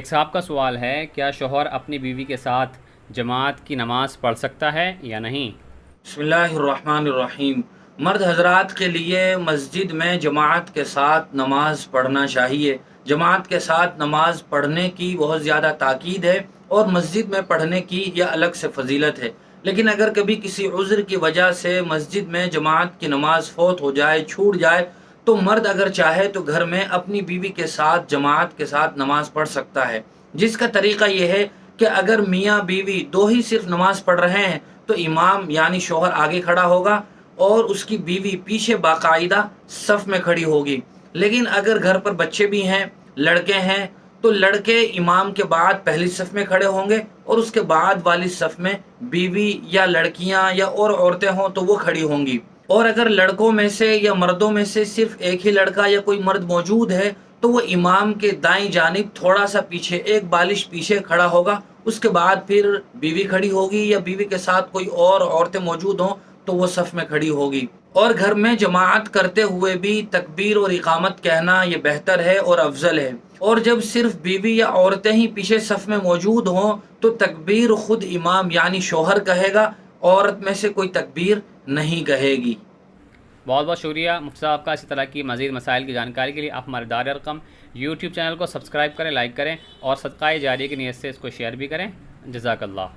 ایک صاحب کا سوال ہے، کیا شوہر اپنی بیوی کے ساتھ جماعت کی نماز پڑھ سکتا ہے یا نہیں؟ بسم اللہ الرحمن الرحیم۔ مرد حضرات کے لیے مسجد میں جماعت کے ساتھ نماز پڑھنا چاہیے۔ جماعت کے ساتھ نماز پڑھنے کی بہت زیادہ تاکید ہے اور مسجد میں پڑھنے کی یہ الگ سے فضیلت ہے، لیکن اگر کبھی کسی عذر کی وجہ سے مسجد میں جماعت کی نماز فوت ہو جائے، چھوٹ جائے، تو مرد اگر چاہے تو گھر میں اپنی بیوی کے ساتھ جماعت کے ساتھ نماز پڑھ سکتا ہے، جس کا طریقہ یہ ہے کہ اگر میاں بیوی دو ہی صرف نماز پڑھ رہے ہیں تو امام یعنی شوہر آگے کھڑا ہوگا اور اس کی بیوی پیچھے باقاعدہ صف میں کھڑی ہوگی۔ لیکن اگر گھر پر بچے بھی ہیں، لڑکے ہیں، تو لڑکے امام کے بعد پہلی صف میں کھڑے ہوں گے اور اس کے بعد والی صف میں بیوی یا لڑکیاں یا اور عورتیں ہوں تو وہ کھڑی ہوں گی۔ اور اگر لڑکوں میں سے یا مردوں میں سے صرف ایک ہی لڑکا یا کوئی مرد موجود ہے تو وہ امام کے دائیں جانب تھوڑا سا پیچھے، ایک بالش پیچھے کھڑا ہوگا۔ اس کے بعد پھر بیوی کھڑی ہوگی یا بیوی کے ساتھ کوئی اور عورتیں موجود ہوں تو وہ صف میں کھڑی ہوگی۔ اور گھر میں جماعت کرتے ہوئے بھی تکبیر اور اقامت کہنا یہ بہتر ہے اور افضل ہے۔ اور جب صرف بیوی یا عورتیں ہی پیچھے صف میں موجود ہوں تو تکبیر خود امام یعنی شوہر کہے گا، عورت میں سے کوئی تکبیر نہیں کہے گی۔ بہت بہت شکریہ مفتی صاحب کا۔ اسی طرح کی مزید مسائل کی جانکاری کے لیے آپ ہمارے دار ارقم یوٹیوب چینل کو سبسکرائب کریں، لائک کریں اور صدقہ جاریہ کی نیت سے اس کو شیئر بھی کریں۔ جزاک اللہ۔